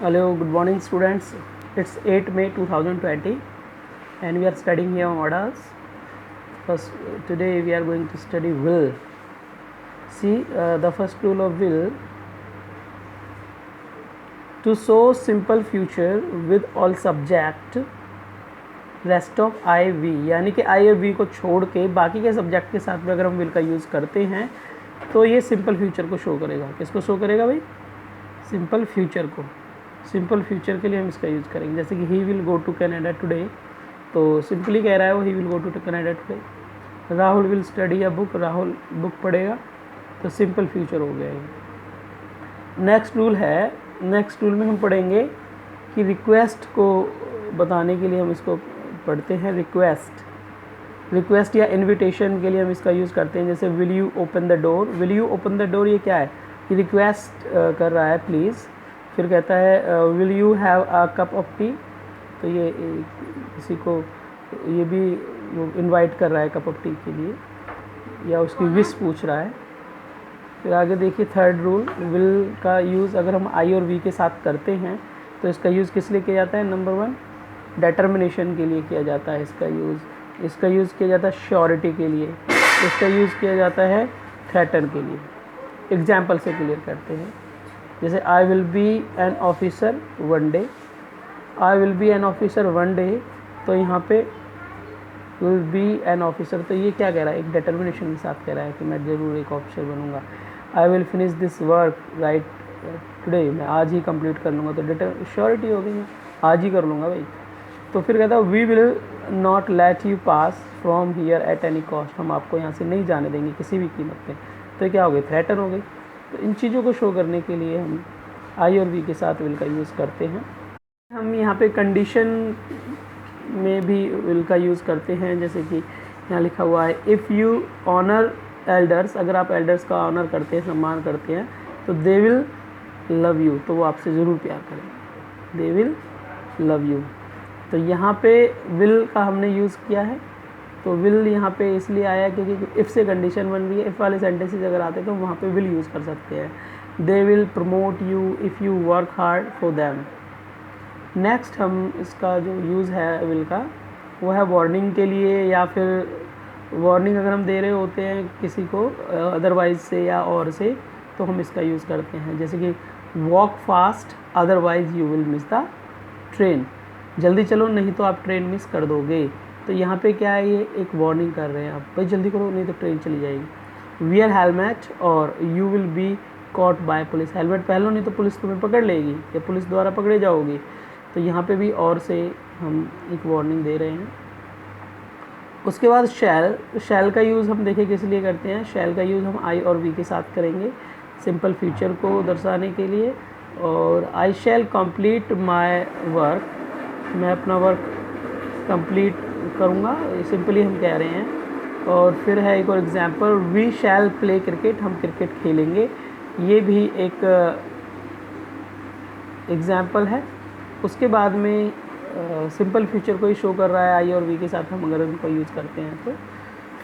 Hello, good morning, students. It's 8 May 2020, and we are studying here models. First, today we are going to study will. See, the first rule of will: to show simple future with all subject rest of I we, यानी कि आई और we को छोड़ के बाकी के subject के साथ में अगर हम विल का यूज़ करते हैं तो ये सिंपल फ्यूचर को शो करेगा। किसको शो करेगा भाई? सिंपल फ्यूचर को। सिंपल फ्यूचर के लिए हम इसका यूज़ करेंगे। जैसे कि he will go to Canada today, तो सिंपली कह रहा है वो he will go to Canada today. Rahul will study a book, Rahul book पढ़ेगा, तो सिंपल फ्यूचर हो गया ये। नेक्स्ट रूल है, नेक्स्ट रूल में हम पढ़ेंगे कि रिक्वेस्ट को बताने के लिए हम इसको पढ़ते हैं रिक्वेस्ट या इनविटेशन के लिए हम इसका यूज़ करते हैं। जैसे will you open the door, will you open the door ये क्या है कि रिक्वेस्ट कर रहा है प्लीज़। फिर कहता है will you have a cup of T, तो ये किसी को ये भी इनवाइट कर रहा है कप ऑफ टी के लिए, या उसकी विश पूछ रहा है। फिर आगे देखिए थर्ड रूल, विल का यूज़ अगर हम आई और वी के साथ करते हैं तो इसका यूज़ किस लिए किया जाता है? नंबर 1 डिटर्मिनेशन के लिए किया जाता है इसका यूज़ किया जाता है श्योरिटी के लिए, इसका यूज़ किया जाता है थ्रेटन के लिए। एग्जाम्पल से क्लियर करते हैं। जैसे I will be an officer one day, I will be an officer one day, तो यहाँ पे विल बी एन ऑफिसर, तो ये क्या कह रहा है? एक डिटर्मिनेशन के साथ कह रहा है कि मैं ज़रूर एक ऑफिसर बनूंगा। I will finish this work right today, मैं आज ही कंप्लीट कर लूँगा, तो श्योरिटी हो गई, मैं आज ही कर लूँगा भाई। तो फिर कहता है we will not let you pass from here at any cost, हम आपको यहाँ से नहीं जाने देंगे किसी भी कीमत पे, तो क्या हो गई? थ्रेटन हो गई। तो इन चीज़ों को शो करने के लिए हम आई और वी के साथ विल का यूज़ करते हैं। हम यहाँ पे कंडीशन में भी विल का यूज़ करते हैं। जैसे कि यहाँ लिखा हुआ है इफ़ यू ऑनर एल्डर्स, अगर आप एल्डर्स का ऑनर करते हैं, सम्मान करते हैं, तो दे विल लव यू, तो वो आपसे ज़रूर प्यार करेंगे, दे विल लव यू। तो यहाँ पे विल का हमने यूज़ किया है, तो विल यहाँ पे इसलिए आया क्योंकि इफ़ से कंडीशन बन रही है। इफ़ वाले सेंटेंसेस अगर आते तो वहाँ पे विल यूज़ कर सकते हैं। They will promote you if you work hard for them. Next हम इसका जो यूज़ है विल का वो है वार्निंग के लिए, या फिर वार्निंग अगर हम दे रहे होते हैं किसी को अदरवाइज से या और से, तो हम इसका यूज़ करते हैं। जैसे कि walk fast otherwise you will miss the train, जल्दी चलो नहीं तो आप ट्रेन मिस कर दोगे। तो यहाँ पे क्या है, ये एक वार्निंग कर रहे हैं, आप भाई जल्दी करो नहीं तो ट्रेन चली जाएगी। वियर हेलमेट और you will be caught by police, helmet पहन लो नहीं तो पुलिस तुम्हें पकड़ लेगी या पुलिस द्वारा पकड़े जाओगे। तो यहाँ पे भी और से हम एक वार्निंग दे रहे हैं। उसके बाद शैल का यूज़ हम देखें किस लिए करते हैं। शैल का यूज़ हम आई और वी के साथ करेंगे सिंपल फ्यूचर को दर्शाने के लिए। और आई शैल कंप्लीट माय वर्क, मैं अपना वर्क कंप्लीट करूँगा, सिंपली हम कह रहे हैं। और फिर है एक और example, we shall play cricket, हम क्रिकेट खेलेंगे, ये भी एक एग्जांपल है। उसके बाद में सिंपल फ्यूचर को ही शो कर रहा है आई और वी के साथ हम अगर उनको यूज़ करते हैं तो।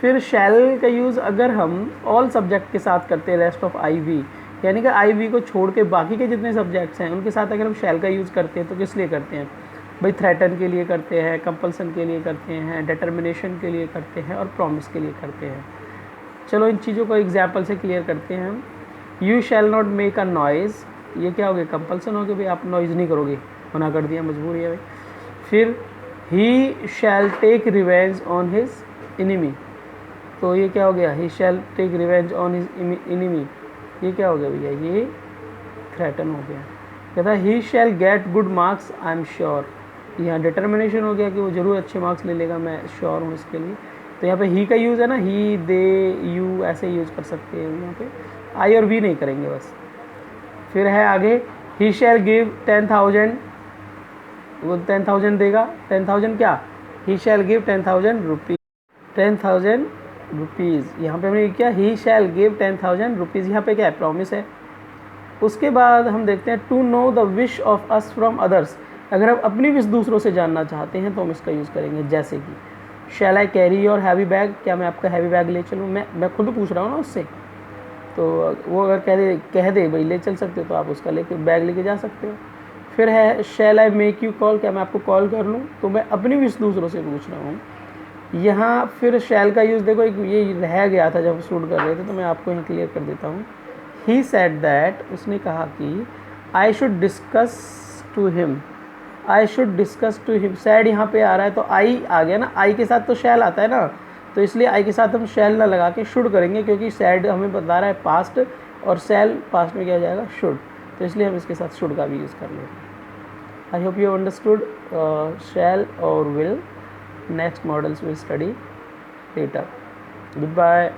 फिर शैल का यूज़ अगर हम ऑल सब्जेक्ट के साथ करते हैं रेस्ट ऑफ आई वी, यानी कि आई वी को छोड़ के बाकी के जितने सब्जेक्ट्स हैं उनके साथ अगर हम शैल का यूज़ करते हैं तो किस लिए करते हैं भाई? थ्रेटन के लिए करते हैं, कंपल्सन के लिए करते हैं, डिटर्मिनेशन के लिए करते हैं और प्रॉमिस के लिए करते हैं। चलो इन चीज़ों को एग्जाम्पल से क्लियर करते हैं हम। You shall not make a noise, ये क्या हो गया? कंपल्सन हो गया भाई, आप नॉइज़ नहीं करोगे, मना कर दिया, मजबूरी है भाई। फिर ही shall take revenge on his enemy, तो ये क्या हो गया? He shall take revenge on his enemy, ये क्या हो गया भैया? ये थ्रेटन हो गया। कहता है he shall get good marks I am sure, यहाँ डिटर्मिनेशन हो गया कि वो ज़रूर अच्छे मार्क्स ले लेगा, मैं श्योर हूँ इसके लिए। तो यहाँ पे ही का यूज़ है ना, ही दे यू ऐसे यूज़ कर सकते हैं, यहाँ पे आई और वी नहीं करेंगे बस। फिर है आगे, ही शैल गिव 10,000, वो 10,000 देगा। 10,000 क्या? ही शैल गिव 10,000 रुपीज़, 10,000 रुपीज़। यहाँ पे हमने क्या? ही शैल गिव 10,000 रुपीज़, यहाँ पे क्या है? प्रॉमिस है। उसके बाद हम देखते हैं to know the wish of us from others, अगर हम अपनी विश दूसरों से जानना चाहते हैं तो हम इसका यूज़ करेंगे। जैसे कि shall I carry your heavy bag, क्या मैं आपका हैवी बैग ले चलूँ? मैं खुद पूछ रहा हूँ ना उससे, तो वो अगर कह दे भाई ले चल सकते हो तो आप उसका लेके बैग लेके जा सकते हो। फिर है शैल आई मेक यू कॉल, क्या मैं आपको कॉल कर लूँ, तो मैं अपनी भी दूसरों से पूछ रहा हूँ। यहाँ फिर शैल का यूज़ देखो, एक ये रह गया था जब शूट कर रहे थे, तो मैं आपको यहाँ क्लियर कर देता हूँ। ही सेड दैट, उसने कहा कि I should discuss to him, I should discuss to him, said यहाँ पे आ रहा है तो आई आ गया ना, आई के साथ तो शैल आता है ना, तो इसलिए आई के साथ हम शैल ना लगा के शुड करेंगे, क्योंकि सैड हमें बता रहा है पास्ट और शैल पास्ट में क्या हो जाएगा, शुड, तो इसलिए हम इसके साथ शुड का भी यूज़ कर लेंगे। आई होप यू अंडरस्टूड शैल और will. Next models will study later. Goodbye.